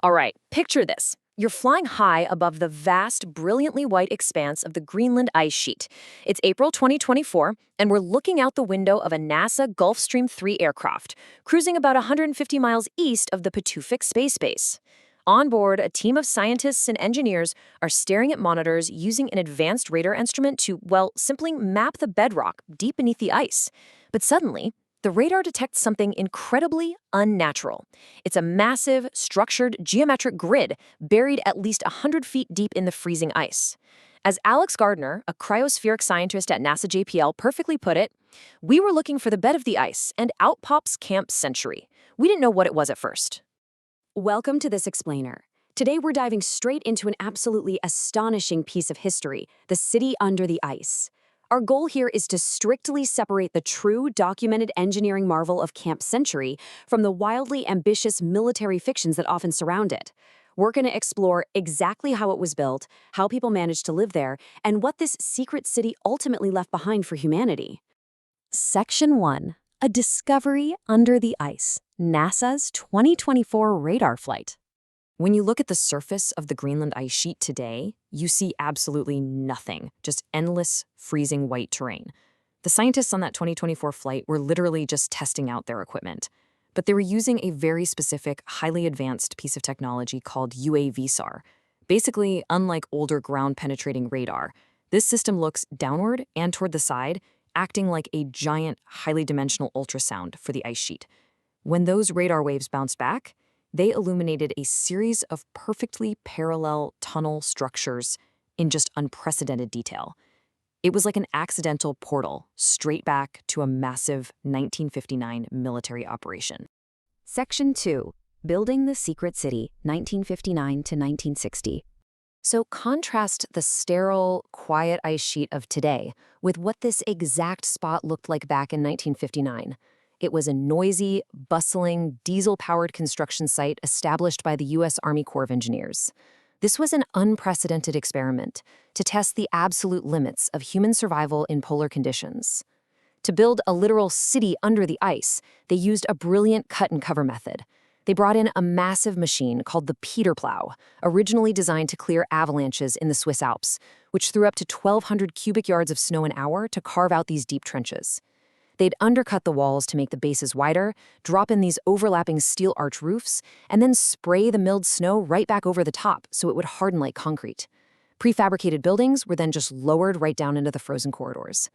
All right, picture this. You're flying high above the vast, brilliantly white expanse of the Greenland ice sheet. It's April 2024, and we're looking out the window of a NASA Gulfstream 3 aircraft, cruising about 150 miles east of the Pituffik Space Base. On board, a team of scientists and engineers are staring at monitors using an advanced radar instrument to, well, simply map the bedrock deep beneath the ice. But suddenly, the radar detects something incredibly unnatural. It's a massive, structured, geometric grid buried at least 100 feet deep in the freezing ice. As Alex Gardner, a cryospheric scientist at NASA JPL, perfectly put it, we were looking for the bed of the ice, and out pops Camp Century. We didn't know what it was at first. Welcome to this explainer. Today we're diving straight into an absolutely astonishing piece of history, the city under the ice. Our goal here is to strictly separate the true documented engineering marvel of Camp Century from the wildly ambitious military fictions that often surround it. We're going to explore exactly how it was built, how people managed to live there, and what this secret city ultimately left behind for humanity. Section 1. A discovery under the ice. NASA's 2024 radar flight. When you look at the surface of the Greenland ice sheet today, you see absolutely nothing, just endless, freezing white terrain. The scientists on that 2024 flight were literally just testing out their equipment. But they were using a very specific, highly advanced piece of technology called UAVSAR. Basically, unlike older ground-penetrating radar, this system looks downward and toward the side, acting like a giant, highly dimensional ultrasound for the ice sheet. When those radar waves bounced back, they illuminated a series of perfectly parallel tunnel structures in just unprecedented detail. It was like an accidental portal straight back to a massive 1959 military operation. Section 2. Building the Secret City, 1959 to 1960. So contrast the sterile, quiet ice sheet of today with what this exact spot looked like back in 1959. It was a noisy, bustling, diesel-powered construction site established by the U.S. Army Corps of Engineers. This was an unprecedented experiment to test the absolute limits of human survival in polar conditions. To build a literal city under the ice, they used a brilliant cut-and-cover method. They brought in a massive machine called the Peter Plow, originally designed to clear avalanches in the Swiss Alps, which threw up to 1,200 cubic yards of snow an hour to carve out these deep trenches. They'd undercut the walls to make the bases wider, drop in these overlapping steel arch roofs, and then spray the milled snow right back over the top so it would harden like concrete. Prefabricated buildings were then just lowered right down into the frozen corridors.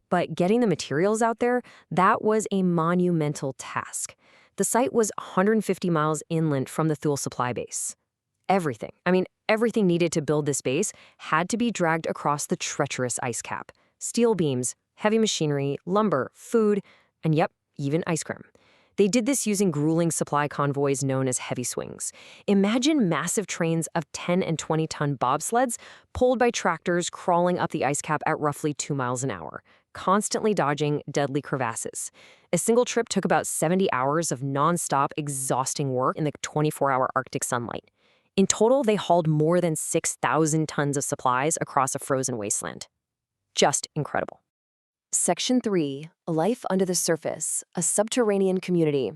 But getting the materials out there, that was a monumental task. The site was 150 miles inland from the Thule supply base. Everything needed to build this base had to be dragged across the treacherous ice cap. Steel beams, heavy machinery, lumber, food, and yep, even ice cream. They did this using grueling supply convoys known as heavy swings. Imagine massive trains of 10 and 20-ton bobsleds pulled by tractors crawling up the ice cap at roughly 2 miles an hour, constantly dodging deadly crevasses. A single trip took about 70 hours of non-stop, exhausting work in the 24-hour Arctic sunlight. In total, they hauled more than 6,000 tons of supplies across a frozen wasteland. Just incredible. Section 3. Life under the surface, a subterranean community.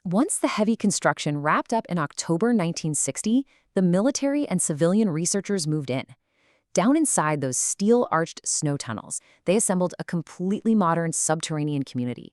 Once the heavy construction wrapped up in October 1960, the military and civilian researchers moved in. Down inside those steel-arched snow tunnels, they assembled a completely modern subterranean community.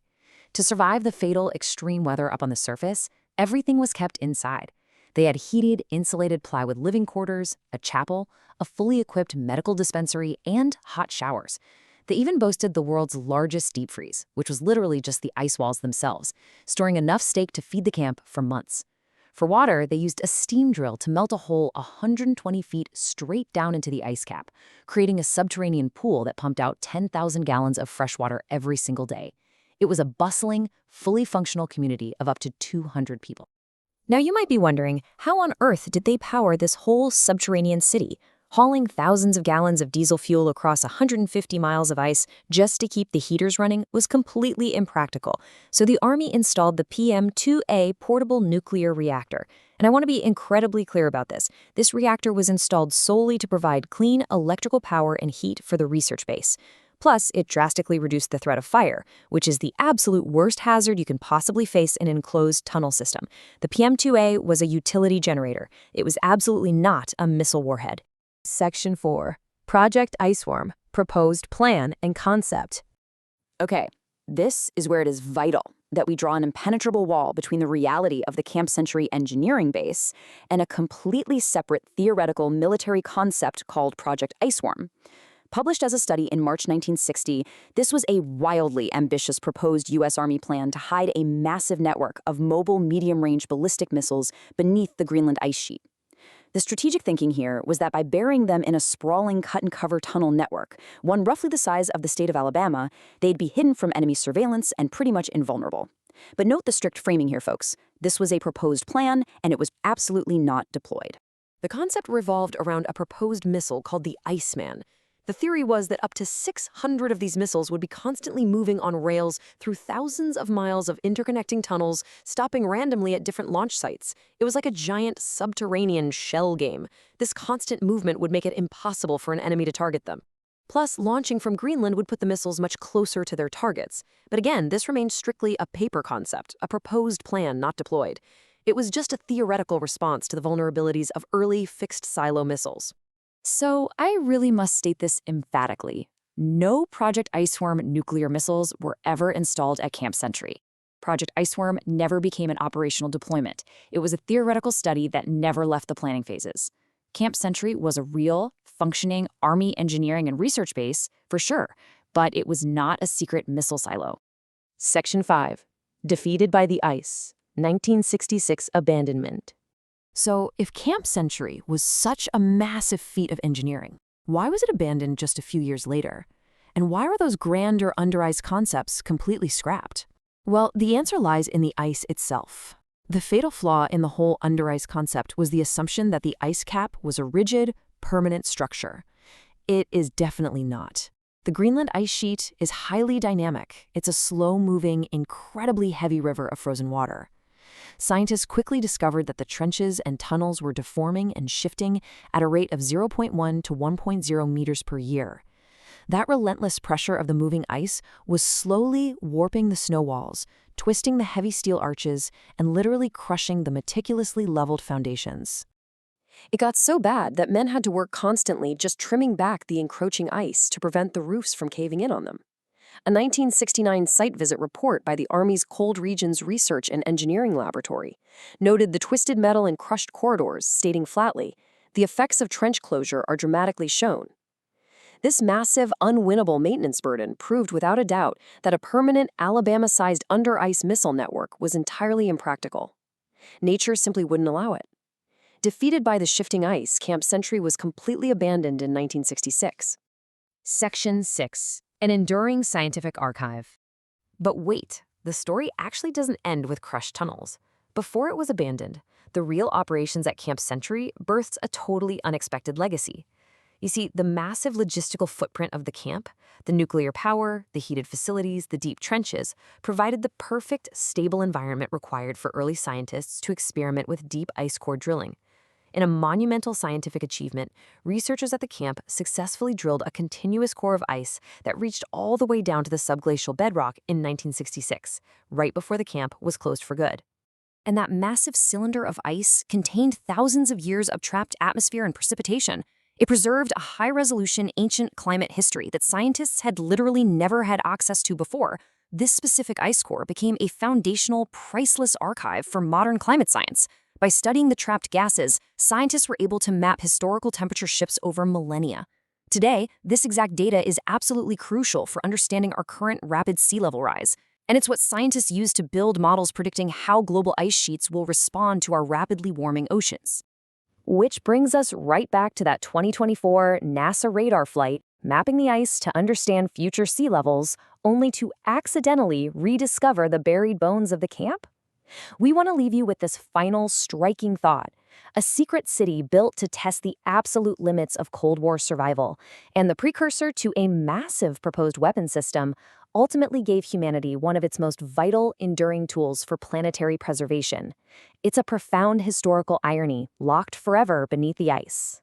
To survive the fatal extreme weather up on the surface, everything was kept inside. They had heated, insulated plywood living quarters, a chapel, a fully equipped medical dispensary, and hot showers. They even boasted the world's largest deep freeze, which was literally just the ice walls themselves, storing enough steak to feed the camp for months. For water, they used a steam drill to melt a hole 120 feet straight down into the ice cap, creating a subterranean pool that pumped out 10,000 gallons of fresh water every single day. It was a bustling, fully functional community of up to 200 people. Now you might be wondering, how on earth did they power this whole subterranean city? Hauling thousands of gallons of diesel fuel across 150 miles of ice just to keep the heaters running was completely impractical, so the Army installed the PM-2A portable nuclear reactor. And I want to be incredibly clear about this. This reactor was installed solely to provide clean electrical power and heat for the research base. Plus, it drastically reduced the threat of fire, which is the absolute worst hazard you can possibly face in an enclosed tunnel system. The PM-2A was a utility generator. It was absolutely not a missile warhead. Section 4. Project Iceworm, Proposed Plan and Concept. Okay, this is where it is vital that we draw an impenetrable wall between the reality of the Camp Century engineering base and a completely separate theoretical military concept called Project Iceworm. Published as a study in March 1960, this was a wildly ambitious proposed U.S. Army plan to hide a massive network of mobile medium-range ballistic missiles beneath the Greenland ice sheet. The strategic thinking here was that by burying them in a sprawling cut-and-cover tunnel network, one roughly the size of the state of Alabama, they'd be hidden from enemy surveillance and pretty much invulnerable. But note the strict framing here, folks. This was a proposed plan, and it was absolutely not deployed. The concept revolved around a proposed missile called the Iceman. The theory was that up to 600 of these missiles would be constantly moving on rails through thousands of miles of interconnecting tunnels, stopping randomly at different launch sites. It was like a giant subterranean shell game. This constant movement would make it impossible for an enemy to target them. Plus, launching from Greenland would put the missiles much closer to their targets. But again, this remained strictly a paper concept, a proposed plan not deployed. It was just a theoretical response to the vulnerabilities of early fixed silo missiles. So I really must state this emphatically. No Project Iceworm nuclear missiles were ever installed at Camp Century. Project Iceworm never became an operational deployment. It was a theoretical study that never left the planning phases. Camp Century was a real, functioning Army engineering and research base, for sure, but it was not a secret missile silo. Section 5. Defeated by the Ice, 1966 Abandonment. So, if Camp Century was such a massive feat of engineering, why was it abandoned just a few years later? And why were those grander under-ice concepts completely scrapped? Well, the answer lies in the ice itself. The fatal flaw in the whole under-ice concept was the assumption that the ice cap was a rigid, permanent structure. It is definitely not. The Greenland ice sheet is highly dynamic. It's a slow-moving, incredibly heavy river of frozen water. Scientists quickly discovered that the trenches and tunnels were deforming and shifting at a rate of 0.1 to 1.0 meters per year. That relentless pressure of the moving ice was slowly warping the snow walls, twisting the heavy steel arches, and literally crushing the meticulously leveled foundations. It got so bad that men had to work constantly just trimming back the encroaching ice to prevent the roofs from caving in on them. A 1969 site visit report by the Army's Cold Regions Research and Engineering Laboratory noted the twisted metal in crushed corridors, stating flatly, "The effects of trench closure are dramatically shown." This massive, unwinnable maintenance burden proved without a doubt that a permanent Alabama-sized under-ice missile network was entirely impractical. Nature simply wouldn't allow it. Defeated by the shifting ice, Camp Century was completely abandoned in 1966. Section 6. An enduring scientific archive. But wait, the story actually doesn't end with crushed tunnels. Before it was abandoned, the real operations at Camp Century birthed a totally unexpected legacy. You see, the massive logistical footprint of the camp, the nuclear power, the heated facilities, the deep trenches, provided the perfect, stable environment required for early scientists to experiment with deep ice core drilling. In a monumental scientific achievement, researchers at the camp successfully drilled a continuous core of ice that reached all the way down to the subglacial bedrock in 1966, right before the camp was closed for good. And that massive cylinder of ice contained thousands of years of trapped atmosphere and precipitation. It preserved a high-resolution ancient climate history that scientists had literally never had access to before. This specific ice core became a foundational, priceless archive for modern climate science. By studying the trapped gases, scientists were able to map historical temperature shifts over millennia. Today, this exact data is absolutely crucial for understanding our current rapid sea level rise. And it's what scientists use to build models predicting how global ice sheets will respond to our rapidly warming oceans. Which brings us right back to that 2024 NASA radar flight, mapping the ice to understand future sea levels, only to accidentally rediscover the buried bones of the camp? We want to leave you with this final striking thought. A secret city built to test the absolute limits of Cold War survival, and the precursor to a massive proposed weapon system, ultimately gave humanity one of its most vital, enduring tools for planetary preservation. It's a profound historical irony, locked forever beneath the ice.